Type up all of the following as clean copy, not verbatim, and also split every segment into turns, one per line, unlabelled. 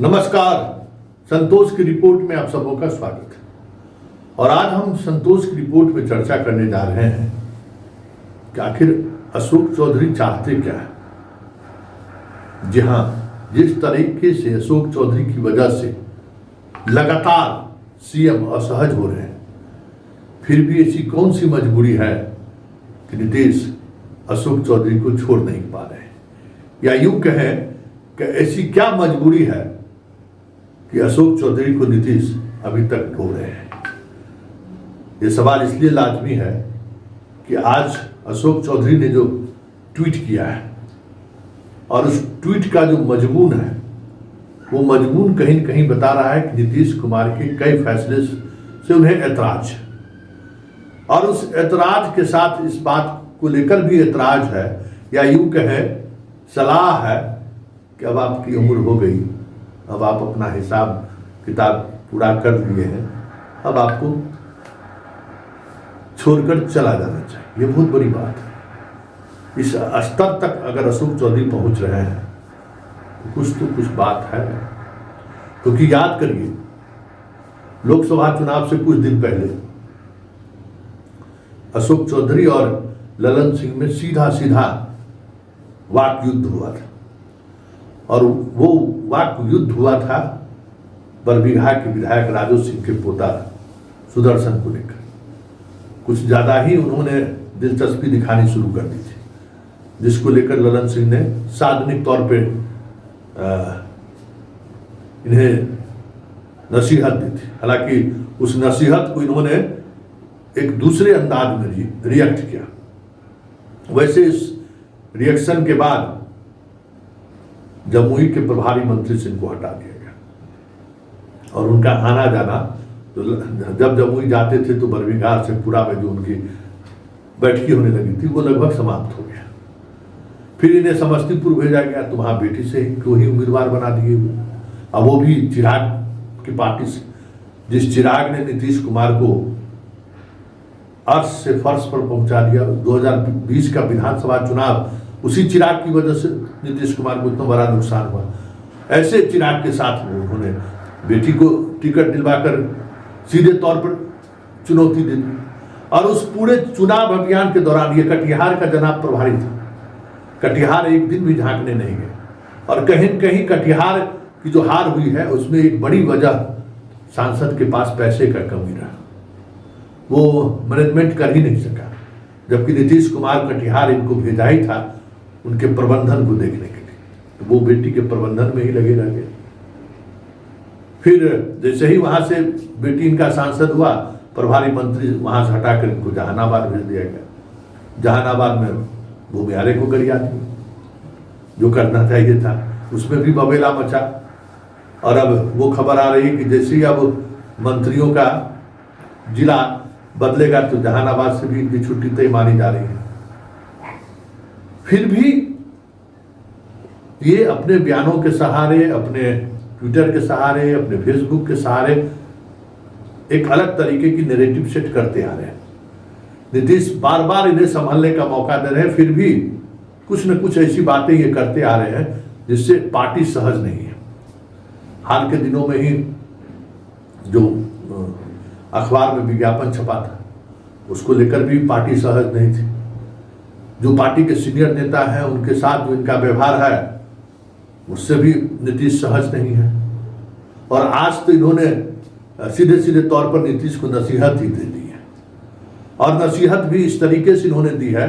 नमस्कार। संतोष की रिपोर्ट में आप सबों का स्वागत है। और आज हम संतोष की रिपोर्ट में चर्चा करने जा रहे हैं कि आखिर अशोक चौधरी चाहते क्या है। जी हाँ, जिस तरीके से अशोक चौधरी की वजह से लगातार सीएम असहज हो रहे हैं, फिर भी ऐसी कौन सी मजबूरी है कि नीतीश अशोक चौधरी को छोड़ नहीं पा रहे हैं, या यूं कहें कि ऐसी क्या मजबूरी है कि अशोक चौधरी को नीतीश अभी तक ढो रहे हैं। ये सवाल इसलिए लाजमी है कि आज अशोक चौधरी ने जो ट्वीट किया है और उस ट्वीट का जो मजमून है, वो मजमून कहीं न कहीं बता रहा है कि नीतीश कुमार के कई फैसले से उन्हें ऐतराज है, और उस ऐतराज के साथ इस बात को लेकर भी ऐतराज है, या यूं कहें सलाह है कि अब आपकी उम्र हो गई, अब आप अपना हिसाब किताब पूरा कर लिए हैं, अब आपको छोड़कर चला जाना चाहिए। ये बहुत बड़ी बात है। इस स्तर तक अगर अशोक चौधरी पहुंच रहे हैं तो कुछ बात है। क्योंकि याद करिए, लोकसभा चुनाव से कुछ दिन पहले अशोक चौधरी और ललन सिंह में सीधा वाक युद्ध हुआ था, और वो वाक युद्ध हुआ था बरबीघा के विधायक राजू सिंह के पोता सुदर्शन को लेकर। कुछ ज़्यादा ही उन्होंने दिलचस्पी दिखानी शुरू कर दी थी, जिसको लेकर ललन सिंह ने सार्वजनिक तौर पे इन्हें नसीहत दी थी। हालांकि उस नसीहत को इन्होंने एक दूसरे अंदाज में रिएक्ट किया। वैसे इस रिएक्शन के बाद जमुई के प्रभारी मंत्री से इनको हटा दिया गया, और उनका आना जाना, तो जब जमुई जाते थे तो बरबीघा से पूरा में जो उनकी बैठकी होने लगी थी वो लगभग समाप्त हो गया। फिर इन्हें समस्तीपुर भेजा गया, तो वहाँ बेटी से को ही उम्मीदवार बना दिए हुए, अब वो भी चिराग की पार्टी से। जिस चिराग ने नीतीश कुमार को अर्श से फर्श पर पहुंचा दिया। 2020 का विधानसभा चुनाव उसी चिराग की वजह से नीतीश कुमार को इतना बड़ा नुकसान हुआ। ऐसे चिराग के साथ में उन्होंने बेटी को टिकट दिलवाकर सीधे तौर पर चुनौती दे दी, और उस पूरे चुनाव अभियान के दौरान ये कटिहार का जनाब प्रभारी था। कटिहार एक दिन भी झांकने नहीं गए, और कहीं न कहीं कटिहार की जो हार हुई है उसमें एक बड़ी वजह सांसद के पास पैसे का कमी रहा। वो मैनेजमेंट कर ही नहीं सका, जबकि नीतीश कुमार कटिहार इनको भेजा ही था उनके प्रबंधन को देखने के लिए, तो वो बेटी के प्रबंधन में ही लगे रह गए। फिर जैसे ही वहां से बेटी इनका सांसद हुआ, प्रभारी मंत्री वहां से हटाकर इनको जहानाबाद भेज दिया गया। जहानाबाद में भूमियारे को गरिया दी, जो करना चाहिए था, उसमें भी बबेला मचा। और अब वो खबर आ रही कि जैसे ही अब मंत्रियों का जिला बदलेगा तो जहानाबाद से भी इनकी छुट्टी तय मानी जा रही है। फिर भी ये अपने बयानों के सहारे, अपने ट्विटर के सहारे, अपने फेसबुक के सहारे एक अलग तरीके की नैरेटिव सेट करते आ रहे हैं। नीतीश बार बार इन्हें संभालने का मौका दे रहे हैं, फिर भी कुछ न कुछ ऐसी बातें ये करते आ रहे हैं जिससे पार्टी सहज नहीं है। हाल के दिनों में ही जो अखबार में विज्ञापन छपा था, उसको लेकर भी पार्टी सहज नहीं थी। जो पार्टी के सीनियर नेता हैं उनके साथ जो इनका व्यवहार है उससे भी नीतीश सहज नहीं है। और आज तो इन्होंने सीधे तौर पर नीतीश को नसीहत ही दे दी है, और नसीहत भी इस तरीके से इन्होंने दी है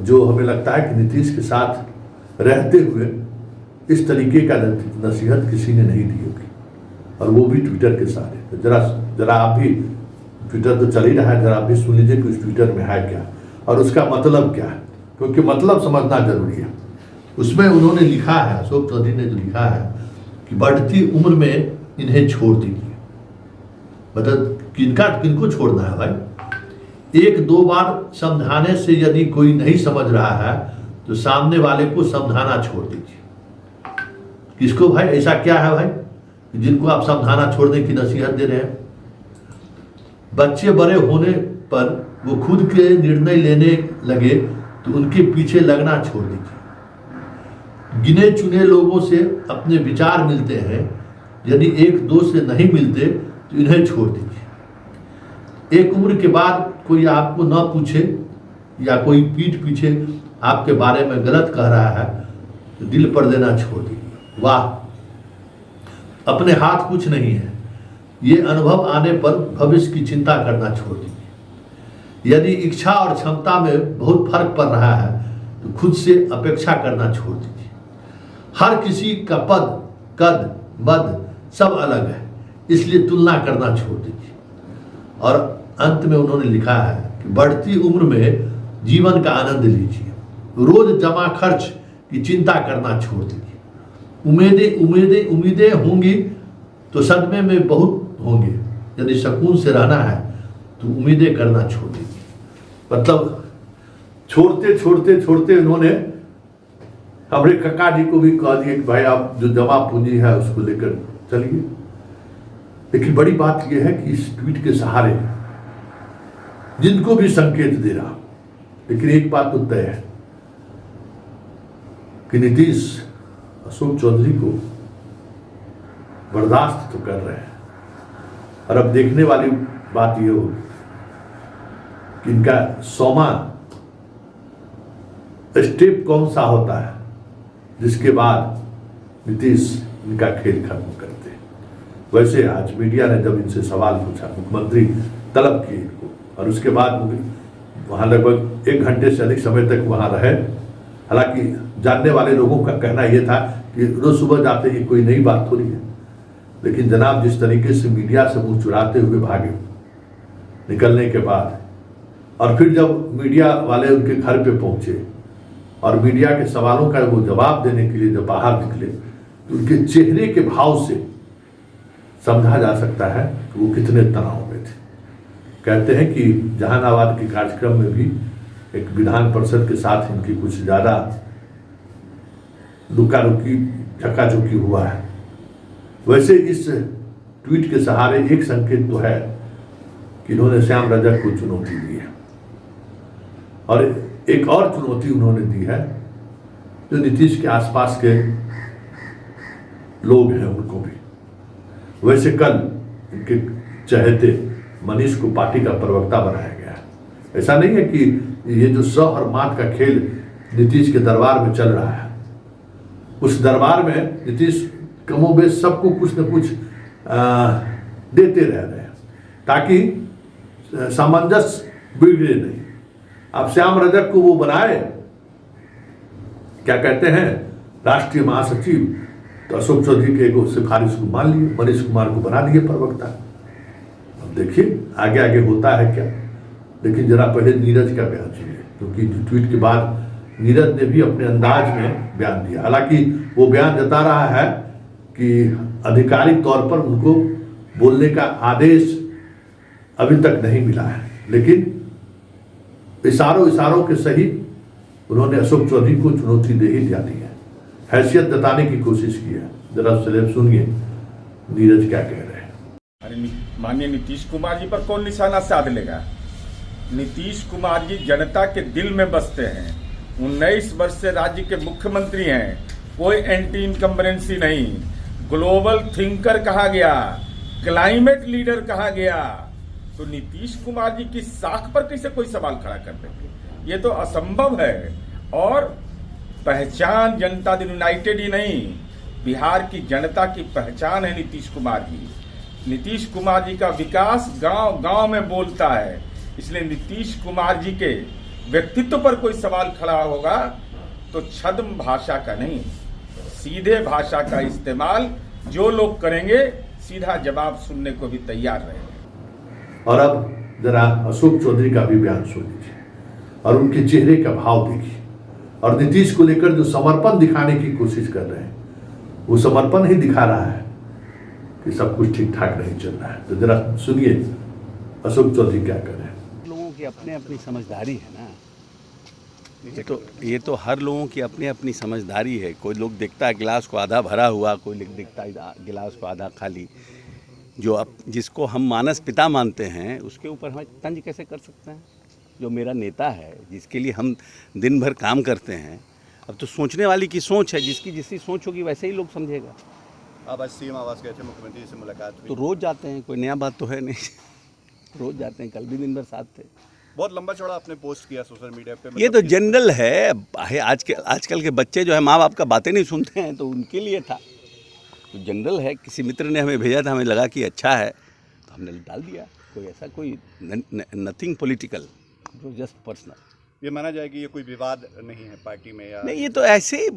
जो हमें लगता है कि नीतीश के साथ रहते हुए इस तरीके का नसीहत किसी ने नहीं दी होगी, और वो भी ट्विटर के सहारे। तो जरा आप भी, ट्विटर तो चल ही रहा है, जरा आप भी सुन लीजिए कि उस ट्विटर में है क्या और उसका मतलब क्या है, क्योंकि मतलब समझना जरूरी है। उसमें उन्होंने लिखा है, अशोक चौधरी ने जो लिखा है कि बढ़ती उम्र में इन्हें छोड़ दीजिए। मतलब किनको छोड़ना है भाई? एक दो बार समझाने से यदि कोई नहीं समझ रहा है तो सामने वाले को समझाना छोड़ दीजिए। किसको भाई? ऐसा क्या है भाई जिनको आप समझाना छोड़ने की नसीहत दे रहे हैं? बच्चे बड़े होने पर वो खुद के निर्णय लेने लगे तो उनके पीछे लगना छोड़ दीजिए। गिने चुने लोगों से अपने विचार मिलते हैं, यदि एक दो से नहीं मिलते तो इन्हें छोड़ दीजिए। एक उम्र के बाद कोई आपको न पूछे या कोई पीठ पीछे आपके बारे में गलत कह रहा है तो दिल पर देना छोड़ दीजिए। वाह, अपने हाथ कुछ नहीं है, ये अनुभव आने पर भविष्य की चिंता करना छोड़ दीजिए। यदि इच्छा और क्षमता में बहुत फर्क पड़ रहा है तो खुद से अपेक्षा करना छोड़ दीजिए। हर किसी का पद, कद, मद सब अलग है, इसलिए तुलना करना छोड़ दीजिए। और अंत में उन्होंने लिखा है कि बढ़ती उम्र में जीवन का आनंद लीजिए, रोज जमा खर्च की चिंता करना छोड़ दीजिए। उम्मीदें होंगी तो सदमे में बहुत होंगे, यदि सुकून से रहना है तो उम्मीदें करना छोड़ दीजिए। मतलब छोड़ते छोड़ते छोड़ते उन्होंने हमारे काका जी को भी कह दिया कि भाई आप जो जमा पूंजी है उसको लेकर चलिए। लेकिन बड़ी बात यह है कि इस ट्वीट के सहारे जिनको भी संकेत दे रहा, लेकिन एक बात तो तय है कि नीतीश अशोक चौधरी को बर्दाश्त तो कर रहे हैं। और अब देखने वाली बात यह होगी कि इनका 100वां स्टेप कौन सा होता है जिसके बाद नीतीश इनका खेल खत्म करते हैं। वैसे आज मीडिया ने जब इनसे सवाल पूछा, मुख्यमंत्री तलब किए इनको, और उसके बाद वहाँ लगभग 1 घंटे से अधिक समय तक वहाँ रहे। हालांकि जानने वाले लोगों का कहना यह था कि रोज सुबह जाते ही कोई नई बात थोड़ी है, लेकिन जनाब जिस तरीके से मीडिया से मुंह चुराते हुए भागे निकलने के बाद, और फिर जब मीडिया वाले उनके घर पे पहुंचे और मीडिया के सवालों का वो जवाब देने के लिए जब बाहर निकले तो उनके चेहरे के भाव से समझा जा सकता है कि वो कितने तनाव में थे। कहते हैं कि जहानाबाद के कार्यक्रम में भी एक विधान परिषद के साथ इनकी कुछ ज़्यादा रुका रुकी झकाझुकी हुआ है। वैसे इस ट्वीट के सहारे एक संकेत तो है कि इन्होंने श्याम रजक को चुनौती दी है, और एक और चुनौती उन्होंने दी है जो नीतीश के आसपास के लोग हैं उनको भी। वैसे कल इनके चहेते मनीष को पार्टी का प्रवक्ता बनाया गया है। ऐसा नहीं है कि ये जो सौ और मात का खेल नीतीश के दरबार में चल रहा है, उस दरबार में नीतीश कमोबेश सबको कुछ न कुछ देते रह रहे हैं ताकि सामंजस्य बिगड़े नहीं। अब श्याम रजक को वो बनाए, क्या कहते हैं, राष्ट्रीय महासचिव, तो अशोक चौधरी के एगो सिफारिश को मान लिए, मनीष कुमार को बना दिए प्रवक्ता। अब देखिए आगे आगे होता है क्या। लेकिन जरा पहले नीरज का बयान सुनिए, क्योंकि ट्वीट के बाद नीरज ने भी अपने अंदाज में बयान दिया। हालांकि वो बयान जता रहा है कि आधिकारिक तौर पर उनको बोलने का आदेश अभी तक नहीं मिला है, लेकिन इशारों के सहित उन्होंने अशोक चौधरी को चुनौती दे ही दी है, हैसियत जताने की कोशिश की है। जरा सलेब सुनिए नीरज क्या कह रहे हैं।
अरे माननीय नीतीश कुमार जी पर कौन निशाना साध लेगा। नीतीश कुमार जी जनता के दिल में बसते हैं। 19 वर्ष से राज्य के मुख्यमंत्री हैं, कोई एंटी इनकम्बरेंसी नहीं, ग्लोबल थिंकर कहा गया, क्लाइमेट लीडर कहा गया, तो नीतीश कुमार जी की साख पर कैसे कोई सवाल खड़ा कर देंगे, ये तो असंभव है। और पहचान जनता दल यूनाइटेड ही नहीं, बिहार की जनता की पहचान है नीतीश कुमार जी। नीतीश कुमार जी का विकास गांव गांव में बोलता है, इसलिए नीतीश कुमार जी के व्यक्तित्व पर कोई सवाल खड़ा होगा तो छद्म भाषा का नहीं, सीधे भाषा का इस्तेमाल जो लोग करेंगे, सीधा जवाब सुनने को भी तैयार रहेंगे।
और अब जरा अशोक चौधरी का भी बयान सुन लीजिए और उनके चेहरे का भाव देखिए, और नीतीश को लेकर जो समर्पण दिखाने की कोशिश कर रहे हैं वो समर्पण ही दिखा रहा है कि सब कुछ ठीक ठाक नहीं चल रहा है। तो जरा सुनिए अशोक चौधरी क्या कर रहे हैं।
लोगों की अपनी अपनी समझदारी है ना, ये तो हर लोगों की अपनी अपनी समझदारी है। कोई लोग देखता है गिलास को आधा भरा हुआ, कोई लोग देखता है गिलास को आधा खाली। जो अब जिसको हम मानस पिता मानते हैं उसके ऊपर हम तंज कैसे कर सकते हैं। जो मेरा नेता है, जिसके लिए हम दिन भर काम करते हैं, अब तो सोचने वाली की सोच है, जिसकी जिसकी सोच होगी वैसे ही लोग समझेगा।
आप आज सीएम आवास गए थे, मुख्यमंत्री से मुलाकात हुई।
तो रोज़ जाते हैं, कोई नया बात तो है नहीं। रोज़ जाते हैं, कल भी दिन भर साथ थे।
बहुत लंबा चौड़ा आपने पोस्ट किया सोशल मीडिया पे।
ये तो जनरल है। आजकल के बच्चे जो है माँ बाप का बातें नहीं सुनते हैं, तो उनके लिए था। तो जनरल है, किसी मित्र ने हमें भेजा था, हमें लगा कि अच्छा है तो हमने डाल दिया। कोई ऐसा कोई नथिंग पॉलिटिकल, जो जस्ट पर्सनल।
ये माना जाए कि ये कोई विवाद नहीं है पार्टी में या
नहीं, ये तो ऐसे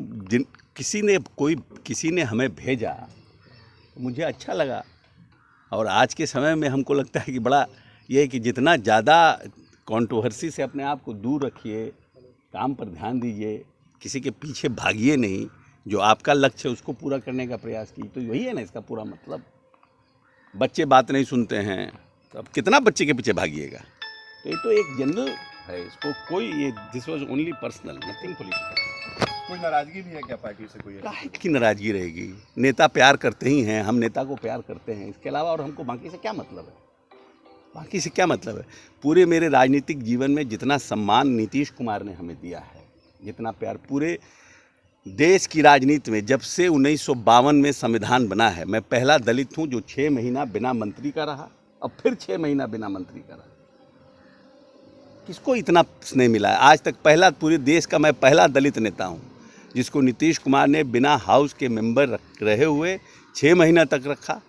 किसी ने हमें भेजा, मुझे अच्छा लगा। और आज के समय में हमको लगता है कि बड़ा ये है कि जितना ज़्यादा कंट्रोवर्सी से अपने आप को दूर रखिए, काम पर ध्यान दीजिए, किसी के पीछे भागिए नहीं, जो आपका लक्ष्य है उसको पूरा करने का प्रयास कीजिए। तो यही है ना इसका पूरा मतलब। बच्चे बात नहीं सुनते हैं तो अब कितना बच्चे के पीछे भागिएगा। तो ये तो एक जनरल है, इसको कोई ये this was only personal, nothing political.
कोई नाराजगी भी है क्या पार्टी से? कोई
काहे की नाराजगी रहेगी? नेता प्यार करते ही हैं, हम नेता को प्यार करते हैं, इसके अलावा और हमको बाकी से क्या मतलब है? बाकी से क्या मतलब है? पूरे मेरे राजनीतिक जीवन में जितना सम्मान नीतीश कुमार ने हमें दिया है, जितना प्यार पूरे देश की राजनीति में, जब से 1952 में संविधान बना है, मैं पहला दलित हूं जो 6 महीना बिना मंत्री का रहा और फिर 6 महीना बिना मंत्री का रहा। किसको इतना स्नेह मिला है? आज तक पूरे देश का मैं पहला दलित नेता हूं जिसको नीतीश कुमार ने बिना हाउस के मेंबर रहे हुए 6 महीना तक रखा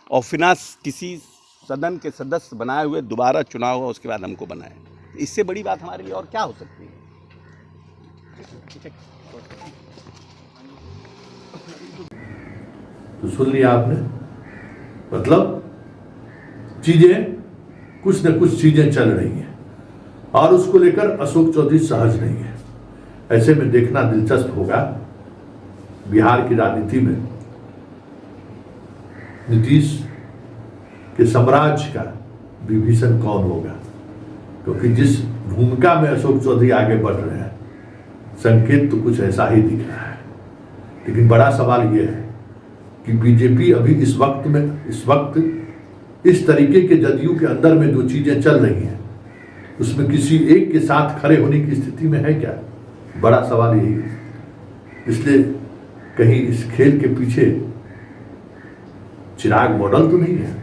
और बिना किसी सदन के सदस्य बनाए हुए दोबारा चुनाव हुआ, उसके बाद हमको बनाया। इससे बड़ी बात हमारे लिए और क्या हो सकती है?
तो सुन लिया आपने, मतलब चीजें कुछ न कुछ चीजें चल रही हैं और उसको लेकर अशोक चौधरी सहज नहीं है। ऐसे में देखना दिलचस्प होगा बिहार की राजनीति में नीतीश के साम्राज्य का विभीषण कौन होगा, क्योंकि जिस भूमिका में अशोक चौधरी आगे बढ़ रहे हैं, संकेत तो कुछ ऐसा ही दिख रहा है। लेकिन बड़ा सवाल यह है कि बीजेपी अभी इस वक्त इस तरीके के जदयू के अंदर में जो चीजें चल रही हैं, उसमें किसी एक के साथ खड़े होने की स्थिति में है क्या? बड़ा सवाल यही है। इसलिए कहीं इस खेल के पीछे चिराग मॉडल तो नहीं है।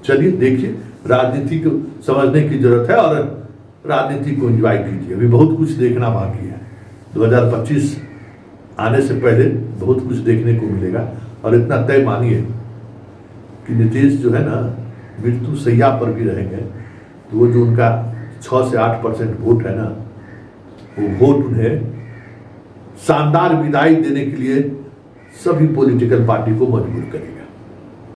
चलिए देखिए, राजनीति को समझने की जरूरत है और राजनीति को एंजॉय कीजिए। अभी बहुत कुछ देखना बाकी है। 2025 आने से पहले बहुत कुछ देखने को मिलेगा और इतना तय मानिए कि नीतीश जो है ना, मृत्यु सैया पर भी रहेंगे तो वो जो उनका 6 से 8% वोट है ना, वो वोट उन्हें शानदार विदाई देने के लिए सभी पॉलिटिकल पार्टी को मजबूर करेगा।